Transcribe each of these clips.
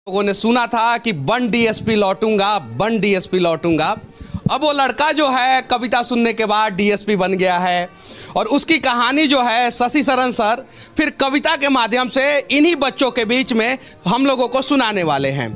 लोगों ने सुना था कि बन डीएसपी लौटूंगा, बन डीएसपी लौटूंगा। अब वो लड़का जो है कविता सुनने के बाद डीएसपी बन गया है और उसकी कहानी जो है शशि शरण सर फिर कविता के माध्यम से इन्हीं बच्चों के बीच में हम लोगों को सुनाने वाले हैं।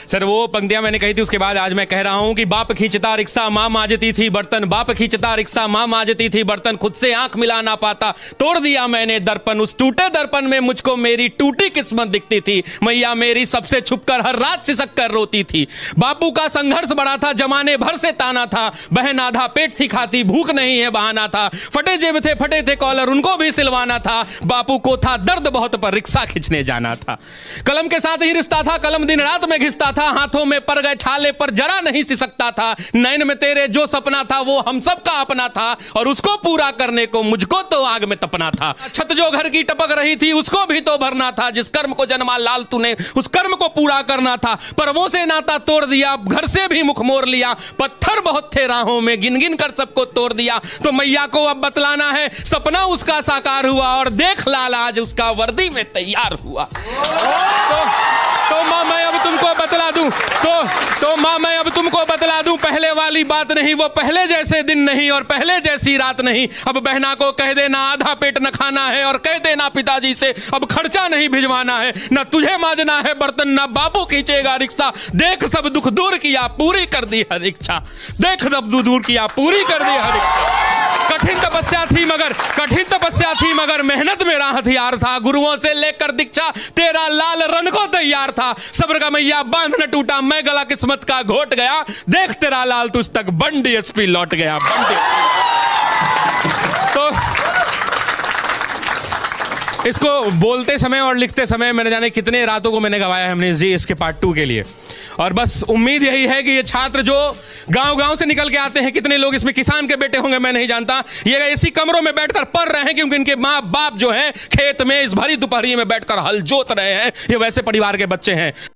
सर वो पंक्तियां मैंने कही थी, उसके बाद आज मैं कह रहा हूं कि बाप खींचता रिक्शा मां मांजती थी बर्तन, बाप खींचता रिक्शा मां मांजती थी बर्तन, खुद से आंख मिला ना पाता तोड़ दिया मैंने दर्पण, उस टूटे दर्पण में मुझको मेरी टूटी किस्मत दिखती थी, मैया मेरी सबसे छुपकर हर रात सिसक कर रोती थी। बापू का संघर्ष बड़ा था, जमाने भर से ताना था, बहन आधा पेट थी खाती, भूख नहीं है बहाना था, फटे जेब थे फटे थे कॉलर उनको भी सिलवाना था, बापू को था दर्द बहुत पर रिक्शा खींचने जाना था। कलम के साथ ही रिश्ता था, कलम दिन रात में घिसता था, हाथों में पर गए छाले पर जरा नहीं सिसकता था, नैन में तेरे जो सपना था वो हम सब का अपना था और उसको पूरा करने को मुझको तो आग में तपना था। छत जो घर की टपक रही थी उसको भी तो भरना था, जिस कर्म को जन्मा लाल तूने उस कर्म को पूरा करना था, पर्वों से नाता तोड़ दिया, घर से भी मुख मोड़ लिया, पत्थर बहुत थे राहों में गिन गिन कर सबको तोड़ दिया, तो मैया को अब बतलाना है सपना उसका साकार हुआ और देख लाल आज उसका वर्दी में तैयार हुआ। तो मां मैं अब तुमको बतला दूं, तो मां मैं अब तुमको बतला दूं, पहले वाली बात नहीं, वो पहले जैसे दिन नहीं और पहले जैसी रात नहीं। अब बहना को कह देना आधा पेट न खाना है और कह देना पिताजी से अब खर्चा नहीं भिजवाना है, न तुझे मांजना है बर्तन न बाबू खींचेगा रिक्शा, देख सब दुख दूर किया पूरी कर दी हर इच्छा, देख सब दुख दूर किया पूरी कर दी हर इच्छा। कठिन तपस्या थी मगर मेहनत मेरा हथियार था, गुरुओं से लेकर दीक्षा तेरा लाल रन को तैयार था, सब्र का मैया बांध न टूटा मैं गला किस्मत का घोट गया, देख तेरा लाल तुझ तक बन डीएसपी लौट गया। तो इसको बोलते समय और लिखते समय मैंने जाने कितने रातों को मैंने गवाया है हमने जी इसके पार्ट 2 के लिए, और बस उम्मीद यही है कि ये छात्र जो गांव-गांव से निकल के आते हैं, कितने लोग इसमें किसान के बेटे होंगे मैं नहीं जानता, ये ऐसी कमरों में बैठकर पढ़ रहे हैं क्योंकि इनके माँ बाप जो हैं खेत में इस भरी दोपहरी में बैठकर हल जोत रहे हैं, ये वैसे परिवार के बच्चे हैं।